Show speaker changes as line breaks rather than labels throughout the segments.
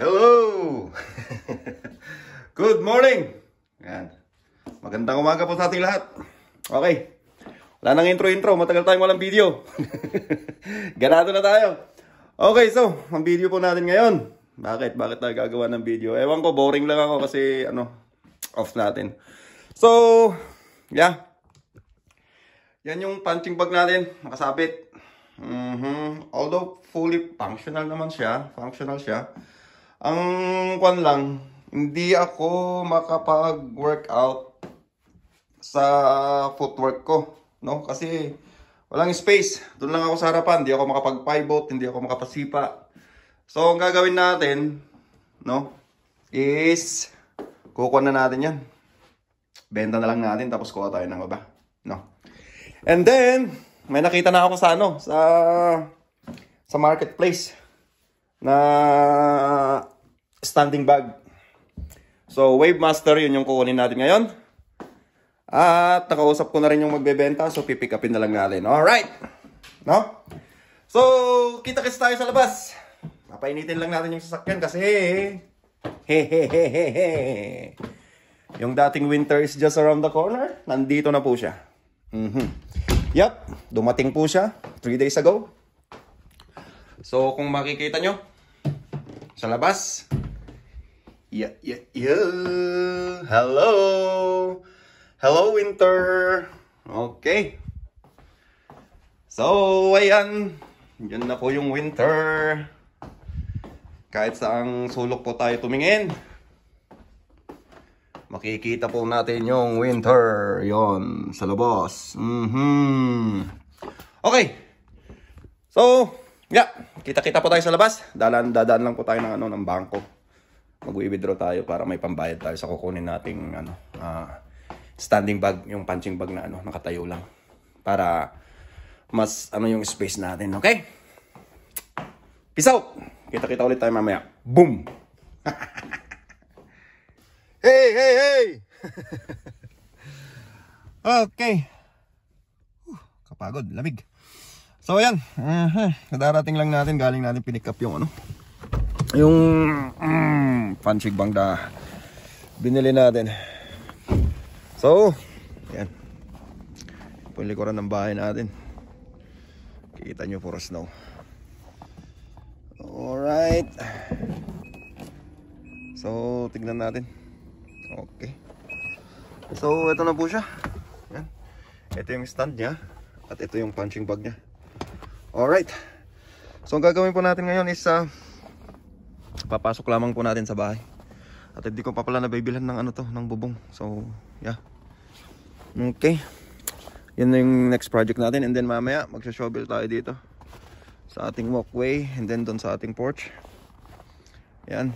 Hello! Good morning! Yan. Magandang umaga po sa ating lahat. Okay. Wala nang intro. Matagal tayong walang video. Ganado na tayo. Okay, so, ang video po natin ngayon. Bakit tayo gagawa ng video? Ewan ko, boring lang ako kasi, off natin. So, yeah. Yan yung punching bag natin. Nakasabit. Although, fully functional naman siya. Functional siya. Ang kwan lang, hindi ako makapag-workout sa footwork ko, no? Kasi walang space. Doon lang ako sa harapan, hindi ako makapag-pivot, hindi ako makapasipa. So, ang gagawin natin, no, is kukuha na natin yan. Benta na lang natin, tapos kuha tayo ng iba, no? And then, may nakita na ako sa marketplace na standing bag. So, Wave Master, yun yung kukunin natin ngayon. At nakausap ko na rin yung magbebenta. So, pipick upin na lang natin. Alright! No? So, kita-kits tayo sa labas. Papainitin lang natin yung sasakyan kasi yung dating winter is just around the corner. Nandito na po siya. Yup, dumating po siya 3 days ago. So, kung makikita nyo sa labas, Hello, winter. Okay. So, ayan. Yan na po yung winter. Kahit saang sulok po tayo tumingin, makikita po natin yung winter. Yon, sa labas. Okay. So, yeah. Kita-kita po tayo sa labas. Dadaan lang po tayo ng bangko. Mag-withdraw tayo para may pambayad tayo sa kukunin nating standing bag, yung punching bag na nakatayo lang. Para mas yung space natin, okay? Peace out. Kita-kita ulit tayo mamaya. Boom. Hey. Okay. Kapagod, lamig. So ayan, darating lang natin, galing natin pinick up yung punching bag na binili natin. So, ayan. Ito yung likuran ng bahay natin. Kikita nyo puro snow. Alright. So, tignan natin. Okay. So, ito na po siya. Ayan. Ito yung stand niya. At ito yung punching bag niya. Alright. So, ang gagawin po natin ngayon is papasok lamang po natin sa bahay. At hindi ko pa pala nabibilhan ng ng bubong. So, yeah. Okay. Yan na yung next project natin. And then mamaya, magsha-shovel tayo dito sa ating walkway. And then doon sa ating porch. Yan.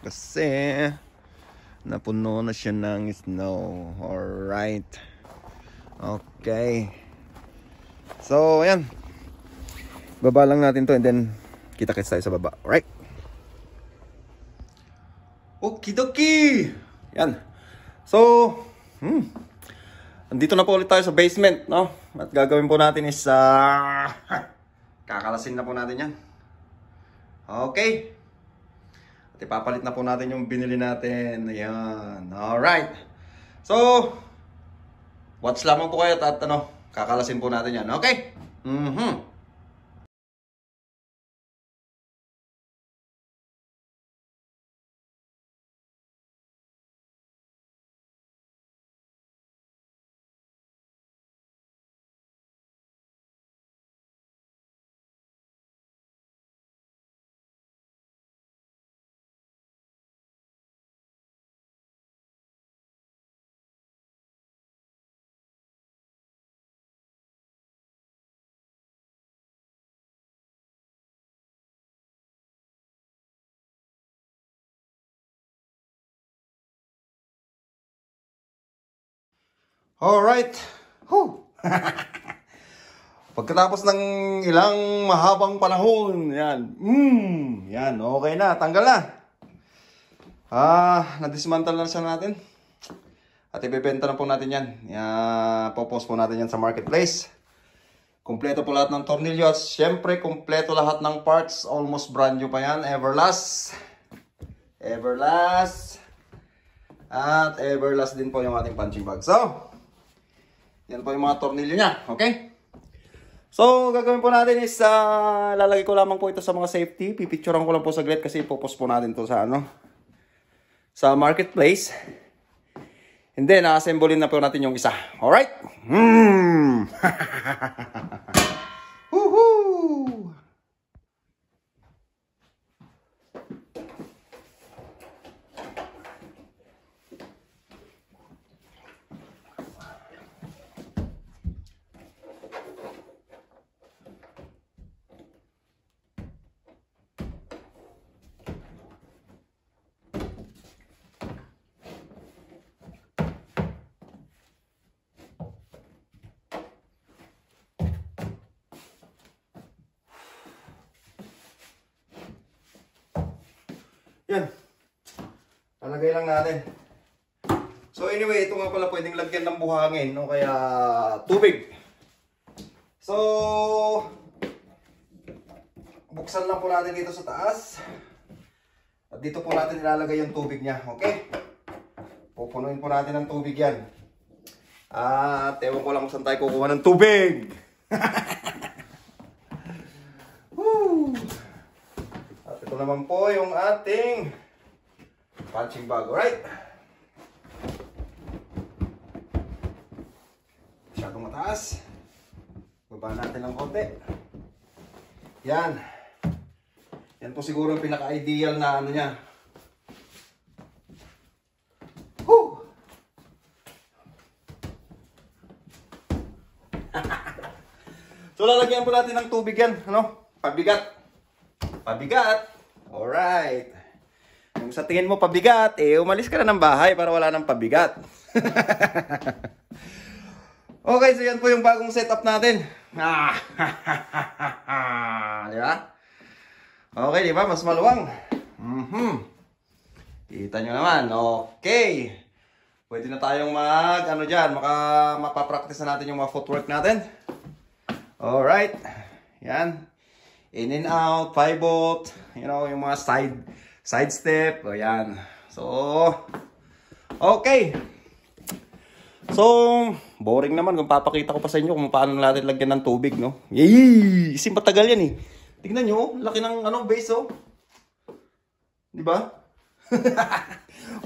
Kasi napuno na siya ng snow. Alright. Okay. So, ayan. Baba lang natin to and then kita-kits tayo sa baba. Alright? Okidoki! Yan. So, andito na po ulit tayo sa basement, no? At gagawin po natin is kakalasin na po natin yan. Okay. At ipapalit na po natin yung binili natin. Ayan. Alright. So, watch lamang po kayo at kakalasin po natin yan. Okay? Alright. Pagkatapos ng ilang mahabang panahon, yan. Yan, okay na, tanggal na. Na-dismantle na siya natin. At ibebenta na po natin yan. Popost po natin yan sa marketplace. Kompleto po lahat ng tornilyo. At syempre, kompleto lahat ng parts. Almost brand new pa yan. Everlast. Everlast. At Everlast din po yung ating punching bag. So, yan po yung mga tornilyo niya. Okay? So, gagawin po natin is lalagay ko lamang po ito sa mga safety. Pipicturean ko lang po saglit kasi ipopost po natin to sa sa marketplace. And then, assemblein na po natin yung isa. Alright? Woohoo! Yan. Lalagay lang natin. So anyway, ito nga pala pwedeng lagyan ng buhangin o kaya tubig. So, buksan lang po natin dito sa taas. At dito po natin ilalagay yung tubig niya. Okay? Pupunuin po natin ng tubig yan. At ewan ko lang kung saan tayo kukuha ng tubig. Ito naman po yung ating punching bag, alright? Masyadong mataas. Baba natin ng konti. Yan. Yan po siguro yung pinaka-ideal na niya. Woo! So lalagyan po natin ng tubig yan, pabigat. Pabigat. Alright. Kung sa tingin mo pabigat, umalis ka na ng bahay para wala ng pabigat. Okay, so yan po yung bagong setup natin. Di ba? Okay, di ba? Mas maluwang. Kita nyo naman. Okay. Pwede na tayong mapapractice na natin yung mga footwork natin. Alright. Yan. In and out, pivot, yung mga side step, o yan. So, okay. So, boring naman kung papakita ko pa sa inyo kung paano natin lagyan ng tubig, no? Yay! Kasi matagal yan eh. Tignan nyo, laki ng base, oh. Di ba?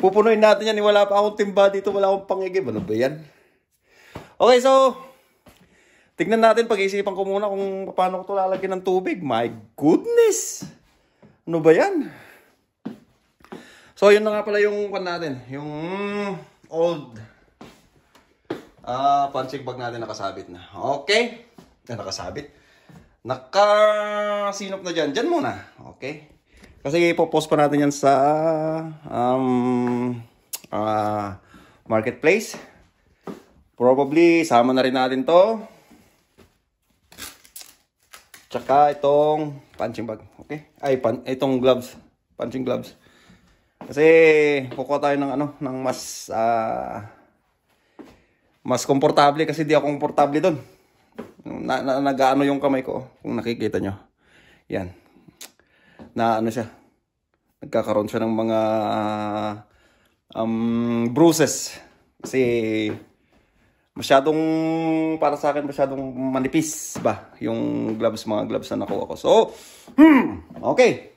Pupunuin natin yan, wala pa akong timba dito, wala akong pangigib. Ano ba yan? Okay, so, tignan natin, pag-iisipan ko muna kung paano ko ito lalagyan ng tubig. My goodness! Ano ba yan? So, yun na nga pala yung natin. Yung old punching bag natin nakasabit na. Okay? Nakasabit. Nakasinop na dyan. Dyan muna. Okay? Kasi ipopost pa natin yan sa marketplace. Probably, sama na rin natin to. Tsaka itong punching bag. Okay? Ay, itong gloves. Punching gloves. Kasi kukuha tayo ng mas komportable kasi di ako komportable doon. Nag-ano yung kamay ko kung nakikita nyo. Yan. Siya. Nagkakaroon siya ng mga bruises. Kasi para sa akin, masyadong manipis ba yung mga gloves na nakuha ko. So, okay.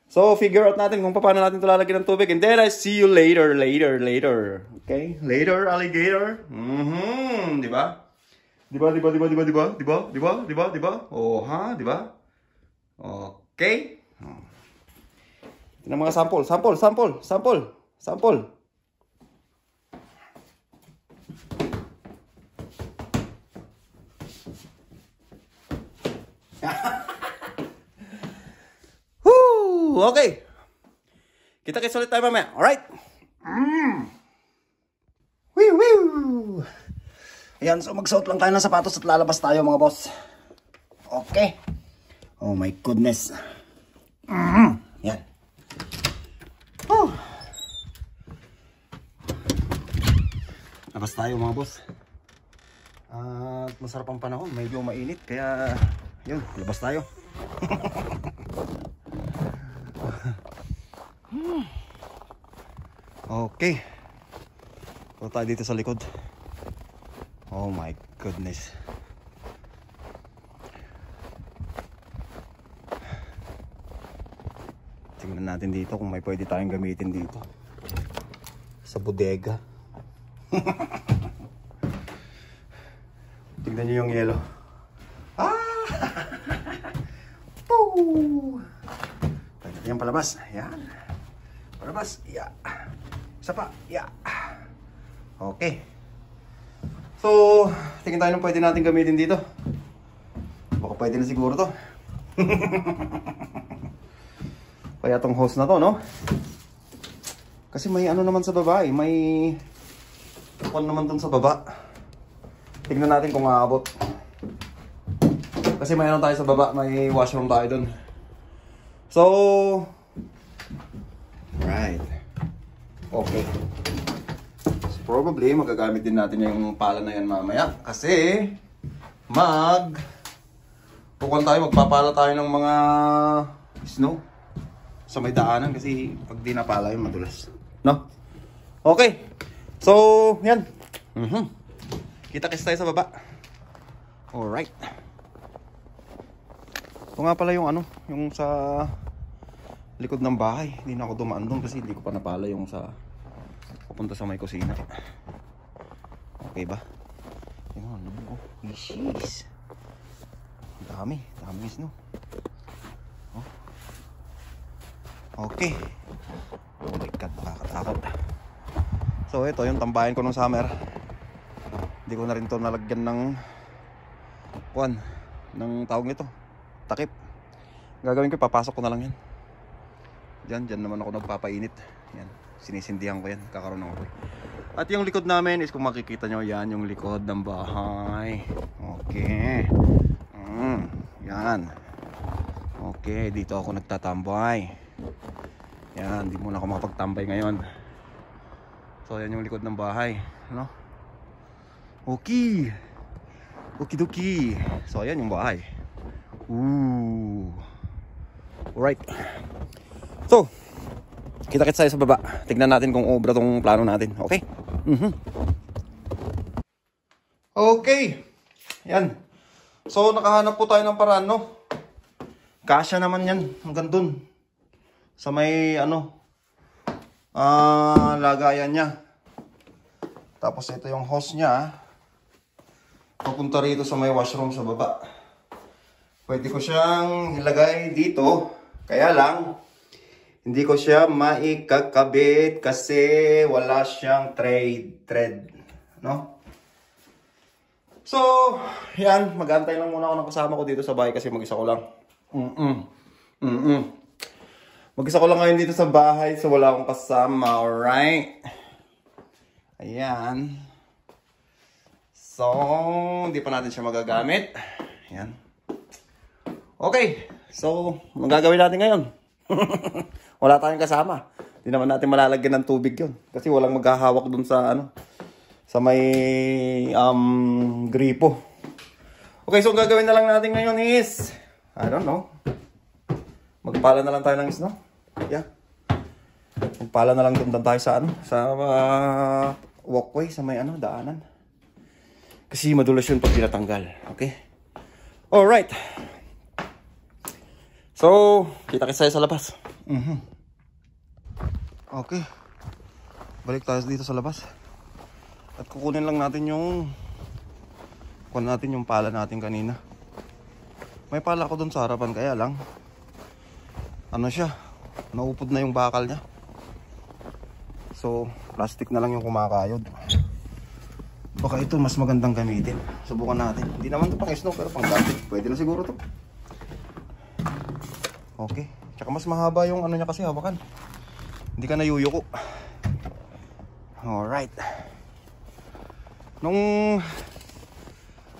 So, figure out natin kung paano natin ito lalagyan ng tubig. And then, I see you later. Okay? Later, alligator. Di ba? Di ba? Oh, ha? Di ba? Okay. Ito na mga sample. Okay. Kita-kits ulit tayo mamaya. Alright? Woo! Ayan, so magsuot lang tayo ng sapatos at lalabas tayo mga boss. Okay. Oh my goodness. Yan. Labas tayo mga boss. At masarap ang panahon. Medyo mainit. Kaya, yun, labas tayo. Okay. Punta tayo dito sa likod. Oh my goodness. Tingnan natin dito kung may pwede tayong gamitin dito. Sa bodega. Tingnan nyo yung yelo. Yan palabas. Yan. Palabas. Yeah. Isa pa. Yeah. Okay. So, tingin tayo nung pwede natin gamitin dito. Baka pwede na siguro to. Kaya tong hose na to, no? Kasi may ano naman sa baba eh. May tukon naman dun sa baba. Tingnan natin kung aabot. Kasi may ano tayo sa baba. May washroom tayo dun. So, right. Okay. So, probably magagamit din natin yung pala na yan mamaya. Kasi magpapala tayo ng mga snow sa may daanan kasi pag di napala yun madulas. No? Okay. So, yan. Kita-kits tayo sa baba. Alright. Ito nga pala yung ano, yung sa likod ng bahay. Hindi na ako dumaan doon kasi hindi ko pa napala yung sa papunta sa may kusina. Okay ba? Yung ano, oh, jeez. Dami snow. Oh. Okay. Oh my god, nakakatakot. So ito yung tambayan ko ng summer. Hindi ko na rin to nalagyan ng ng tawag nito, takip. Gagawin ko, papasok ko na lang yan. Diyan naman ako nagpapainit. Yan, sinisindihan ko yan, kakaroon ng apoy. At yung likod namin is kung makikita nyo, yan yung likod ng bahay. Okay. Yan. Okay, dito ako nagtatambay. Yan, di muna ako makapagtambay ngayon. So yan yung likod ng bahay, no? Okay. Okidoki. So ayan yung bahay. Alright. So, kita-kits tayo sa baba. Tignan natin kung obra tong plano natin. Okay? Okay. Yan. So, nakahanap po tayo ng paraan, no? Kasya naman yan. Hanggang dun. Sa may, lagayan niya. Tapos ito yung hose niya. Papunta rito sa may washroom sa baba. Pwede ko siyang ilagay dito. Kaya lang, hindi ko siya maikakabit kasi wala siyang thread. No? So, yan. Mag-antay lang muna ako ng kasama ko dito sa bahay kasi mag-isa ko lang. Mag-isa ko lang ngayon dito sa bahay so wala akong kasama. Alright? Ayan. So, hindi pa natin siya magagamit. Ayan. Okay. So, ang gagawin natin ngayon? Wala tayong kasama. Hindi naman natin malalagyan ng tubig yun. Kasi walang maghahawak dun sa, sa may, gripo. Okay, so ang gagawin na lang natin ngayon is, I don't know. Magpala na lang tayo ng snow. Yeah. Magpala na lang dun tayo sa, sa walkway, sa may, daanan. Kasi madulas yun pag tinatanggal. Okay? Alright. So, kita-kits tayo sa labas. Okay. Balik tayo dito sa labas. At kukunin lang natin yung pala natin kanina. May pala ako dun sa harapan kaya lang siya, naupod na yung bakal niya. So, plastic na lang yung kumakayod. Baka ito mas magandang gamitin. Subukan natin. Hindi naman ito pang snow pero pang dati. Pwede na siguro to. Okay. Tsaka mas mahaba yung niya kasi hawakan. Hindi ka nayuyuko. Alright. Nung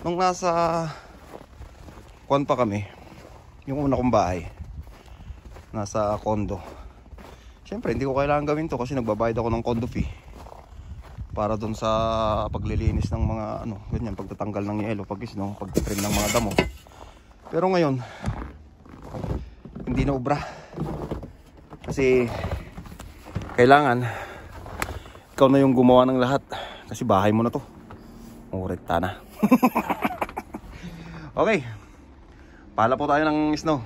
nasa pa kami, yung una kong bahay, nasa condo. Siyempre, hindi ko kailangan gawin to kasi nagbabayad ako ng condo fee. Para dun sa paglilinis ng mga ganyan, pagtatanggal ng yelo, pagtitrim ng mga damo. Pero ngayon, hindi na obra. Kasi kailangan ikaw na yung gumawa ng lahat. Kasi bahay mo na to. Rekta na. Okay. Pala po tayo ng snow.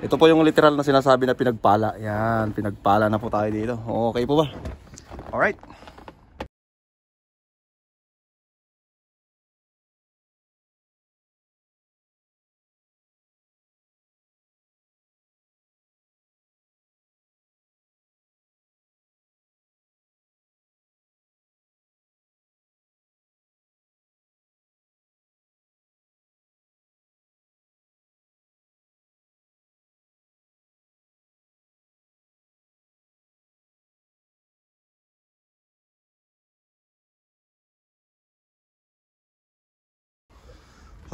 Ito po yung literal na sinasabi na pinagpala. Yan, pinagpala na po tayo dito. Okay po ba? Alright.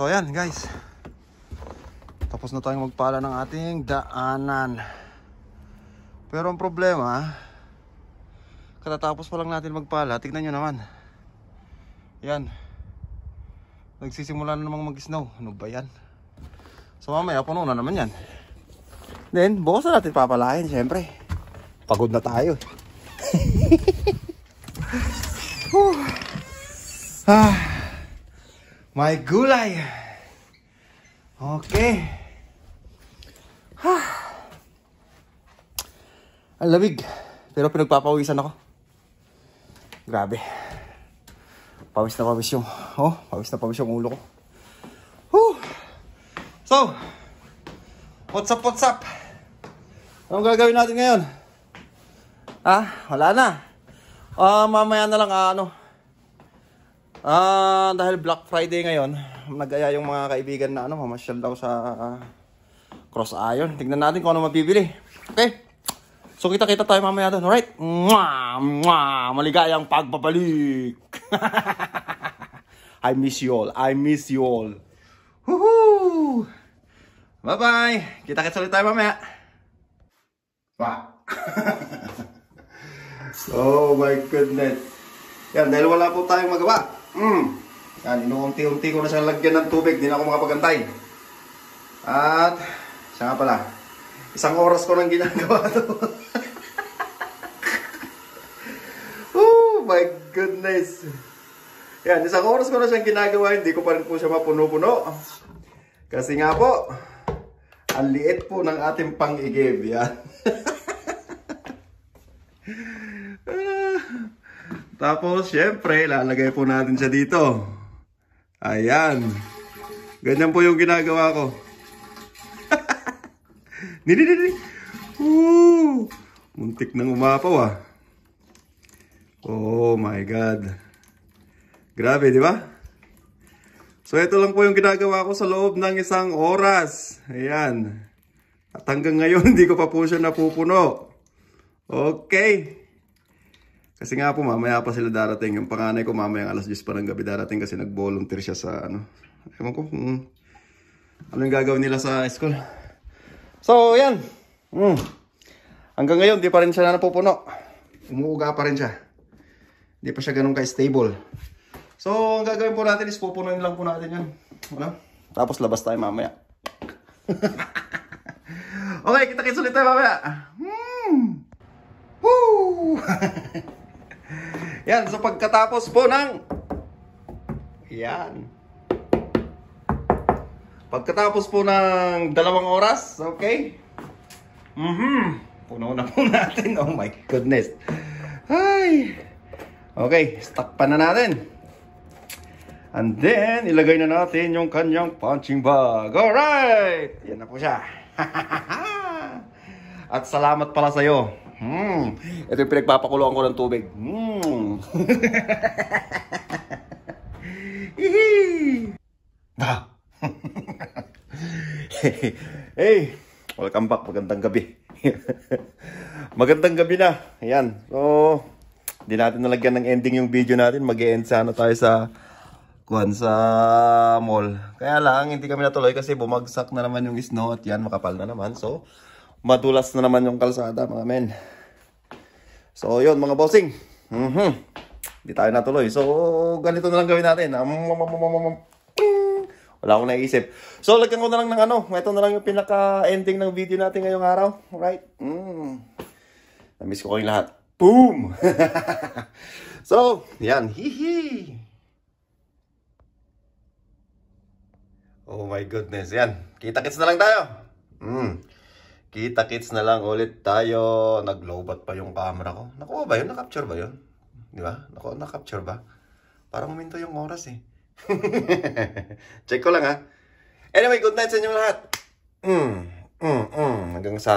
So ayan guys, tapos na tayong magpala ng ating daanan. Pero ang problema, katatapos pa lang natin magpala, tignan nyo naman. Yan, nagsisimula na namang mag-snow. Ano ba yan? So mamaya puno na naman yan. Then bukas na natin papalahin. Siyempre pagod na tayo. My gulay. Okay. Ang lamig. Pero pinagpapawisan ako. Grabe. Pawis na pawis yung pawis na pawis yung ulo ko. So, what's up? Anong gagawin natin ngayon? Wala na. Mamaya na lang dahil Black Friday ngayon, nag-aya yung mga kaibigan na mamasyal daw sa Cross Iron. Tignan natin kung ano mabibili. Okay? So kita-kita tayo mamaya doon. Alright? Maligayang pagbabalik. I miss you all. Woohoo! Bye-bye. Kita-kita ulit tayo mamaya. Oh my goodness. Yan, dahil wala po tayong magawa. Yan, inuunti-unti ko na siyang lagyan ng tubig. Di na ako makapagantay. At, siya nga pala, 1 oras ko nang ginagawa ito. Oh my goodness. Yan, 1 oras ko na siyang ginagawa. Hindi ko pa rin po siya mapuno-puno. Kasi nga po, ang liit po ng ating pang-igib. Yan. Tapos, syempre, lalagay po natin siya dito. Ayan. Ganyan po yung ginagawa ko. Muntik nang umapaw Oh my God. Grabe, di ba? So, ito lang po yung ginagawa ko sa loob ng 1 oras. Ayan. At hanggang ngayon, hindi ko pa po siya napupuno. Okay. Kasi nga po, mamaya pa sila darating. Yung panganay ko, mamaya alas 10 pa ng gabi darating kasi nag-volunteer siya sa ewan ko kung ano yung gagawin nila sa school. So, yan. Hanggang ngayon, di pa rin siya napupuno. Umuuga pa rin siya. Di pa siya ganun ka-stable. So, ang gagawin po natin is pupunuin lang po natin yan. Tapos labas tayo mamaya. Okay, kita-kits ulit tayo mamaya. Woo! Yan, so pagkatapos po ng pagkatapos po ng 2 oras, okay? Puno na po natin. Oh my goodness. Ay. Okay, stock pa na natin. And then, ilagay na natin yung kanyang punching bag. Alright! Yan na po siya. At salamat pala sa'yo. Ito yung pinagpapakuluan ko ng tubig. Hey, welcome back. Magandang gabi. Magandang gabi na. Ayan. So, hindi natin nalagyan ng ending yung video natin. Mag-e-end sana tayo sa mall. Kaya lang, hindi kami natuloy kasi bumagsak na naman yung snow at yan, makapal na naman. So, madulas na naman yung kalsada, mga men. So, yun, mga bossing. Hindi tayo natuloy. So, ganito na lang gawin natin. Wala akong naisip. So, lagyan ko na lang ng ito na lang yung pinaka-ending ng video natin ngayong araw. Alright? Na-miss ko kayong lahat. Boom! So, yan. Hihi! Oh my goodness. Yan. Kita-kits na lang tayo. Kita-kits na lang ulit tayo. Nag-lowbat pa yung camera ko. Nakuha ba yun? Na-capture ba yun? Di ba? Na-capture ba? Parang uminto yung oras eh. Check ko lang ha. Anyway, good night sa inyong lahat. Hanggang sa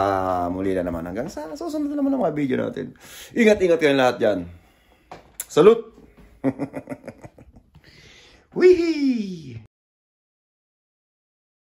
muli na naman. Hanggang sa susunod na naman ng mga video natin. Ingat-ingat kayong lahat dyan. Salute! Wee!